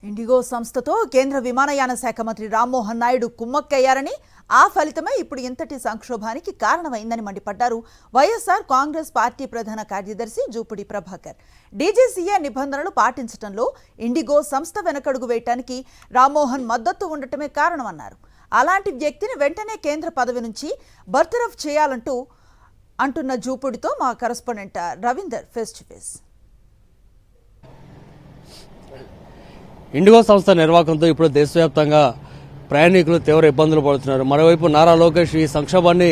IndiGo సంస్థతో కేంద్ర విమానయాన శాఖ మంత్రి రామ్మోహన్ నాయుడు కుమ్మక్కయ్యారని ఆ ఫలితమే ఇప్పుడు ఇంతటి సంక్షోభానికి కారణమైందని మండిపడ్డారు వైఎస్ఆర్ కాంగ్రెస్ పార్టీ ప్రధాన కార్యదర్శి జూపుడి ప్రభాకర్. డీజీసీఏ నిబంధనలు పాటించడంలో ఇండిగో సంస్థ వెనకడుగు వేయటానికి రామ్మోహన్ మద్దతు ఉండటమే కారణమన్నారు. అలాంటి వ్యక్తిని వెంటనే కేంద్ర పదవి నుంచి బర్తరఫ్ చేయాలంటూ అంటున్న జూపుడితో మా correspondent Ravinder face to face. IndiGo సంస్థ నిర్వాహకంతో ఇప్పుడు దేశవ్యాప్తంగా ప్రయాణికులు తీవ్ర ఇబ్బందులు పడుతున్నారు. మరోవైపు నారా లోకేష్ ఈ సంక్షోభాన్ని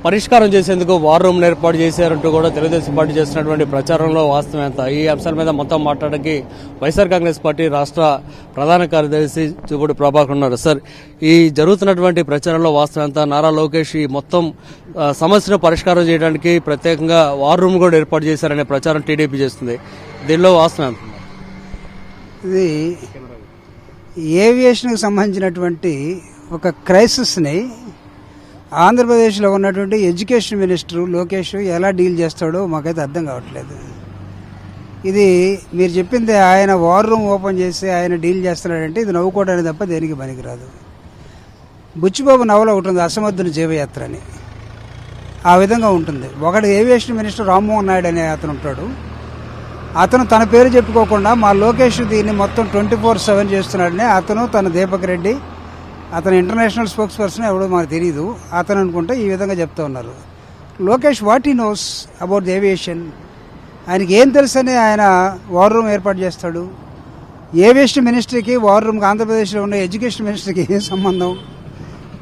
పరిష్కారం చేసేందుకు వార్ రూమ్ ఏర్పాటు చేశారంటూ కూడా తెలుగుదేశం పార్టీ చేస్తున్నటువంటి ప్రచారంలో వాస్తవం ఎంత? ఈ అంశాల మీద మొత్తం మాట్లాడడానికి వైఎస్ఆర్ కాంగ్రెస్ పార్టీ రాష్ట్ర ప్రధాన కార్యదర్శి జూపుడి ప్రభాకర్ ఉన్నారు. సార్, ఈ జరుగుతున్నటువంటి ప్రచారంలో వాస్తవం ఎంత? నారా లోకేష్ ఈ మొత్తం సమస్యను పరిష్కారం చేయడానికి ప్రత్యేకంగా వార్ రూమ్ కూడా ఏర్పాటు చేశారనే ప్రచారం టీడీపీ చేస్తుంది. దీనిలో వాస్తవం ఎంత? ఇది ఏవియేషన్కి సంబంధించినటువంటి ఒక క్రైసిస్ని ఆంధ్రప్రదేశ్లో ఉన్నటువంటి ఎడ్యుకేషన్ మినిస్టర్ లోకేష్ ఎలా డీల్ చేస్తాడో మాకైతే అర్థం కావట్లేదు. ఇది మీరు చెప్పింది ఆయన వార్ రూమ్ ఓపెన్ చేసి ఆయన డీల్ చేస్తున్నాడంటే ఇది నవ్వుకోవడానికి తప్ప దేనికి పనికిరాదు. బుచ్చిబాబు నవల ఒకటి ఉంది, అసమర్థుని జీవయాత్ర అని. ఆ విధంగా ఉంటుంది. ఒకటి ఏవియేషన్ మినిస్టర్ రామ్మోహన్ నాయుడు అనే అతను ఉంటాడు. అతను తన పేరు చెప్పుకోకుండా మా లోకేష్ దీన్ని మొత్తం 24/7 చేస్తున్నాడని అతను తన దీపక్ రెడ్డి, అతను ఇంటర్నేషనల్ స్పోక్స్ పర్సన్ ఎవడో మాకు తెలియదు, అతను అనుకుంటే ఈ విధంగా చెప్తా ఉన్నారు. Lokesh what he knows about the aviation? ఆయనకి ఏం తెలుసని ఆయన వార్ రూమ్ ఏర్పాటు చేస్తాడు? ఏవియేషన్ మినిస్ట్రీకి వార్ రూమ్కి ఆంధ్రప్రదేశ్లో ఉన్న ఎడ్యుకేషన్ మినిస్ట్రీకి ఏం సంబంధం?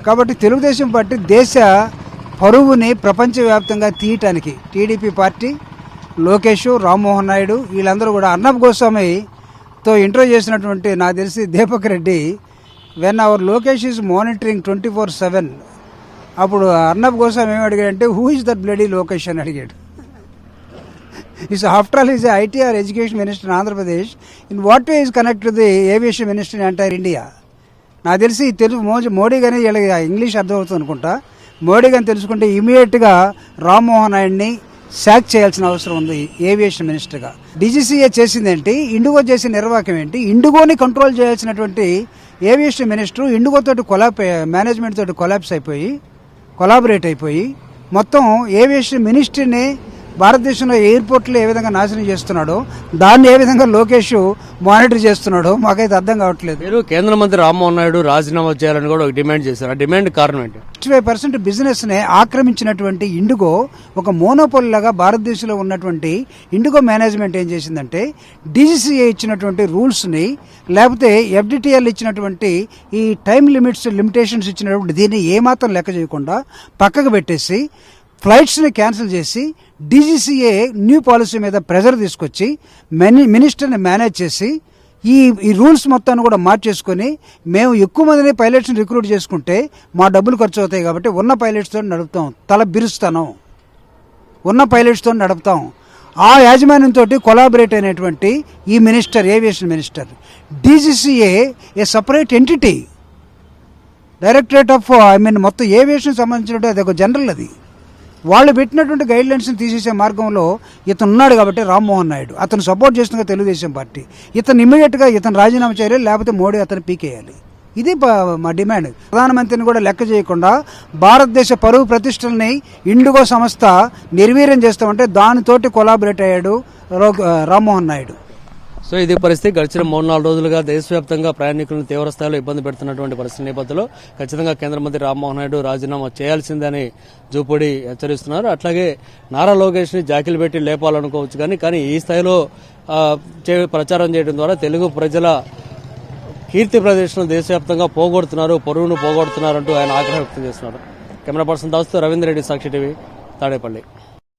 కాబట్టి తెలుగుదేశం పార్టీ దేశ పరువుని ప్రపంచవ్యాప్తంగా తీయటానికి టీడీపీ పార్టీ, లోకేష్, రామ్మోహన్ నాయుడు వీళ్ళందరూ కూడా అర్నబ్ గోస్వామితో ఇంటర్వ్యూ చేసినటువంటి నాకు తెలిసి Deepak Reddy, when our Lokesh is monitoring 24/7, అప్పుడు అర్నబ్ గోస్వామి ఏమి అడిగాడంటే who is that bloody Lokesh అని అడిగాడు. Is after all is ITR education minister in Andhra Pradesh. In what way is connect to the aviation minister in entire India? నాకు తెలిసి తెలుగు మోడీ కానీ వీళ్ళకి ఇంగ్లీష్ అర్థమవుతుంది అనుకుంటా. మోడీ కానీ తెలుసుకుంటే ఇమీడియట్గా రామ్మోహన్ నాయుడిని శాక్ చేయాల్సిన అవసరం ఉంది ఏవియేషన్ మినిస్టర్గా. డీజీసీఏ చేసిందేంటి? ఇండిగో చేసిన నిర్వాహకం ఏంటి? ఇండిగోని కంట్రోల్ చేయాల్సినటువంటి ఏవియేషన్ మినిస్టర్ ఇండిగో తోటి మేనేజ్మెంట్ తోటి కొలాబరేట్ అయిపోయి మొత్తం ఏవియేషన్ మినిస్ట్రీని భారతదేశంలో ఎయిర్పోర్ట్లో ఏ విధంగా నాశనం చేస్తున్నాడో దాన్ని ఏ విధంగా లోకేష్ మానిటర్ చేస్తున్నాడో మాకైతే అర్థం కావట్లేదు. మీరు కేంద్ర మంత్రి రామ్మోహన్ నాయుడు రాజీనామా చేయాలని కూడా ఒక డిమాండ్ చేశారు. ఆ డిమాండ్ కారణం ఏంటి? 65% బిజినెస్ ని ఆక్రమించినటువంటి ఇండిగో ఒక మోనోపోల్ లాగా భారతదేశంలో ఉన్నటువంటి ఇండిగో మేనేజ్మెంట్ ఏం చేసిందంటే డీజీసీఏ ఇచ్చినటువంటి రూల్స్ ని, లేకపోతే ఎఫ్డిటిఎల్ ఇచ్చినటువంటి ఈ టైం లిమిటేషన్స్ ఇచ్చినటువంటి దీన్ని ఏమాత్రం లెక్క చేయకుండా పక్కకు పెట్టేసి ఫ్లైట్స్ని క్యాన్సిల్ చేసి డీజీసీఏ న్యూ పాలసీ మీద ప్రెజర్ తీసుకొచ్చి మినిస్టర్ని మేనేజ్ చేసి ఈ రూల్స్ మొత్తాన్ని కూడా మార్చేసుకొని మేము ఎక్కువ మందిని పైలట్స్ని రిక్రూట్ చేసుకుంటే మా డబ్బులు ఖర్చు అవుతాయి కాబట్టి ఉన్న పైలట్స్తో నడుపుతాం, తల బిరుస్తాను, ఉన్న పైలట్స్తో నడుపుతాం. ఆ యాజమాన్యంతో కొలాబరేట్ అయినటువంటి ఈ minister, aviation minister, DGCA A separate entity, directorate of మొత్తం ఏవియేషన్ సంబంధించినట్టు అది ఒక జనరల్. అది వాళ్ళు పెట్టినటువంటి గైడ్లైన్స్ని తీసేసే మార్గంలో ఇతను ఉన్నాడు కాబట్టి రామ్మోహన్ నాయుడు అతను సపోర్ట్ చేస్తున్న తెలుగుదేశం పార్టీ ఇతను ఇమ్మీడియట్గా రాజీనామా చేయాలి, లేకపోతే మోడీ అతను పీకేయాలి. ఇది మా డిమాండ్. ప్రధానమంత్రిని కూడా లెక్క చేయకుండా భారతదేశ పరువు ప్రతిష్టల్ని ఇండిగో సంస్థ నిర్వీర్యం చేస్తామంటే దానితోటి కొలాబరేట్ అయ్యాడు రామ్మోహన్ నాయుడు. సో ఇది పరిస్థితి. గడిచిన 3-4 రోజులుగా దేశవ్యాప్తంగా ప్రయాణికులను తీవ్రస్థాయిలో ఇబ్బంది పెడుతున్నటువంటి పరిస్థితి నేపథ్యంలో ఖచ్చితంగా కేంద్ర మంత్రి రామ్మోహన్ నాయుడు రాజీనామా చేయాల్సిందని జూపుడి హెచ్చరిస్తున్నారు. అట్లాగే నారా లోకేష్ ని జాకిలు పెట్టి లేపాలనుకోవచ్చు, కానీ ఈ స్థాయిలో ప్రచారం చేయడం ద్వారా తెలుగు ప్రజల కీర్తి ప్రదర్శన దేశవ్యాప్తంగా పోగొడుతున్నారు, పరువును పోగొడుతున్నారంటూ ఆయన ఆగ్రహం వ్యక్తం చేస్తున్నారు. కెమెరా పర్సన్ దాస్తో రవీంద్ర రెడ్డి, సాక్షి టీవీ, తాడేపల్లి.